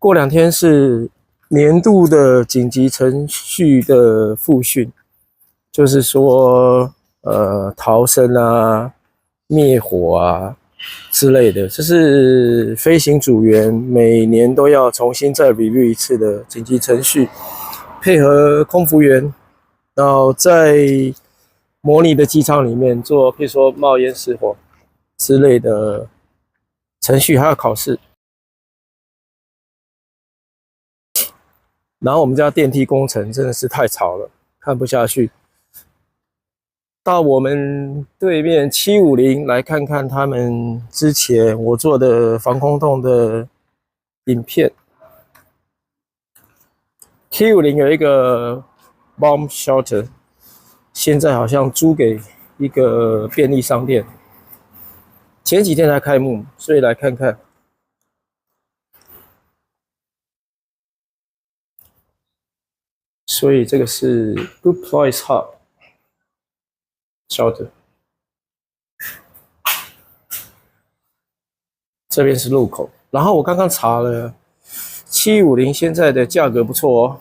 过2天是年度的紧急程序的复训，就是说逃生啊、灭火啊之类的，这是飞行组员每年都要重新再 review 一次的紧急程序，配合空服员，然后在模拟的机舱里面做，譬如说冒烟失火之类的程序，还有考试。然后我们家电梯工程真的是太吵了，看不下去。到我们对面750来看看他们之前我做的防空洞的影片。750有一个 bomb shelter， 现在好像租给一个便利商店，前几天才开幕，所以来看看。所以这个是 Good Place Hub Shelter， 这边是入口。然后我刚刚查了，750现在的价格不错哦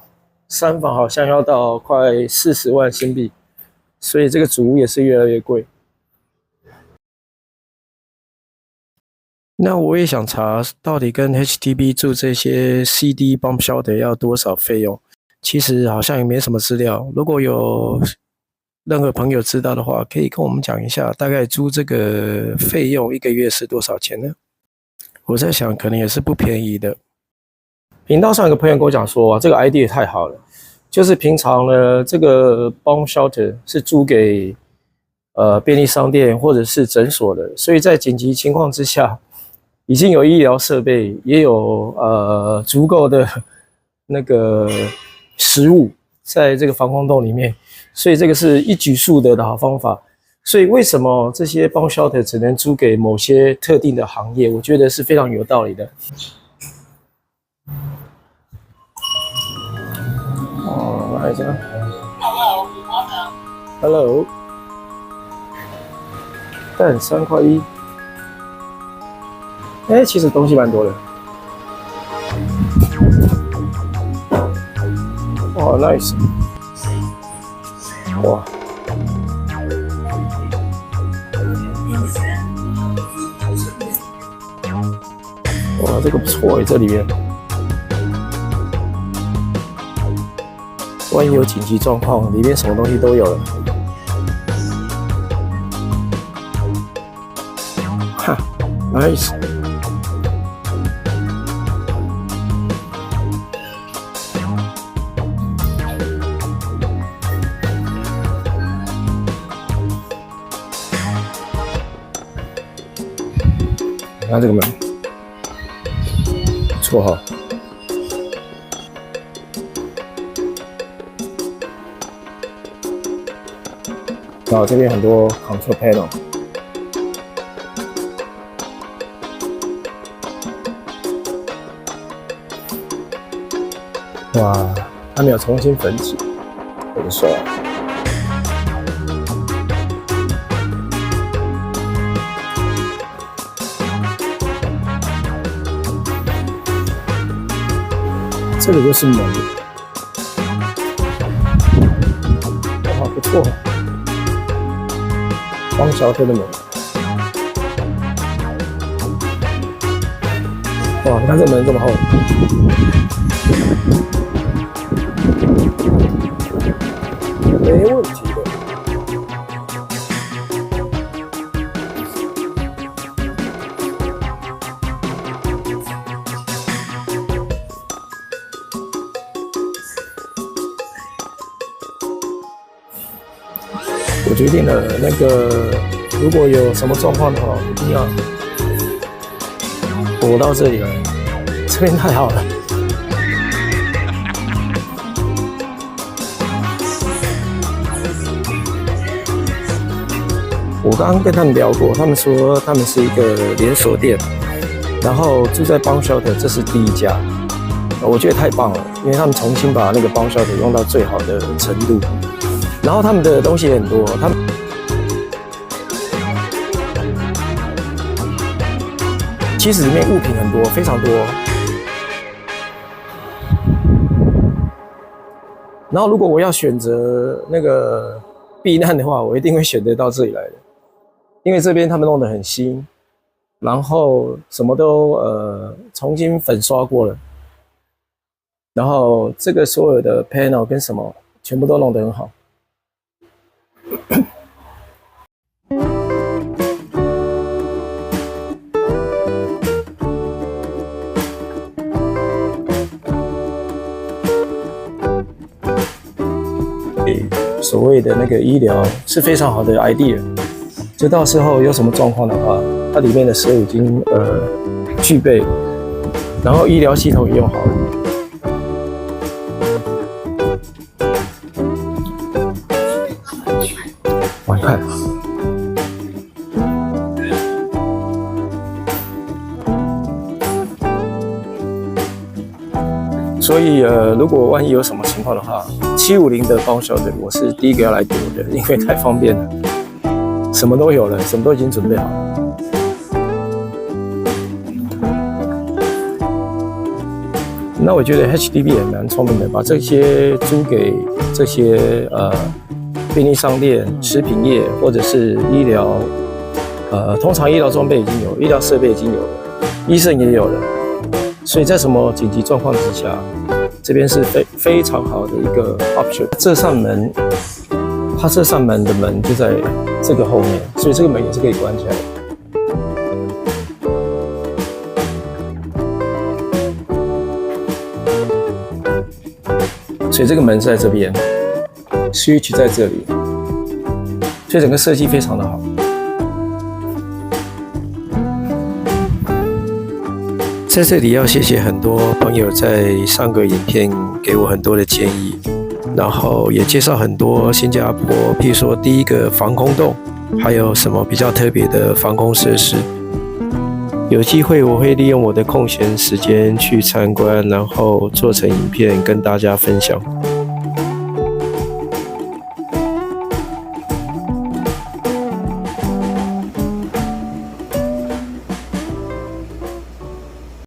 ，3房好像要到快40万新币，所以这个主屋也是越来越贵。那我也想查，到底跟 HDB 住这些 CD bomb shelter 要多少费用？其实好像也没什么资料，如果有任何朋友知道的话，可以跟我们讲一下，大概租这个费用1个月是多少钱呢？我在想，可能也是不便宜的。频道上有个朋友跟我讲说，这个 idea 太好了，就是平常呢，这个 bomb shelter 是租给便利商店或者是诊所的，所以在紧急情况之下，已经有医疗设备，也有足够的那个食物在这个防空洞里面，所以这个是一举数得的好方法。所以为什么这些bomb shelter只能租给某些特定的行业？我觉得是非常有道理的。哦，来一下。Hello， 蛋3块1。哎，其实东西蛮多的。哇 ，nice！ 哇，哇，这个不错哎，这里面，万一有紧急状况，里面什么东西都有了。哈 ，nice！看这个门，不错哈。然后这边很多 control panel， 哇，还没有重新粉起，我就说了。这个就是门，哇，不错，bomb shelter的门，哇，你看这门这么厚，没问题的。我决定了，那个如果有什么状况的话，一定要躲到这里来，这边太好了。我刚刚跟他们聊过，他们说他们是一个连锁店，然后住在bomb shelter，这是第1家，我觉得太棒了，因为他们重新把那个bomb shelter用到最好的程度。然后他们的东西也很多，他们其实里面物品很多，非常多。然后如果我要选择那个避难的话，我一定会选择到这里来的，因为这边他们弄得很新，然后什么都重新粉刷过了，然后这个所有的 panel 跟什么全部都弄得很好。所谓的那个医疗是非常好的 idea， 就到时候有什么状况的话，它里面的设已经具备，然后医疗系统也用好了。我看，所以如果万一有什么情况的话，750的报销的我是第一个要来读的，因为太方便了，什么都有了，什么都已经准备好了。那我觉得 HDB 也蛮聪明的，把这些租给这些便利商店、食品业或者是医疗，通常医疗装备已经有，医疗设备已经有了，医生也有了，所以在什么紧急状况之下，这边是非常好的一个 option。这扇门，它这扇门的门就在这个后面，所以这个门也是可以关起来的。所以这个门是在这边 ，switch 在这里，所以整个设计非常的好。在这里要谢谢很多朋友在上个影片给我很多的建议，然后也介绍很多新加坡，譬如说第一个防空洞，还有什么比较特别的防空设施。有机会我会利用我的空闲时间去参观，然后做成影片跟大家分享。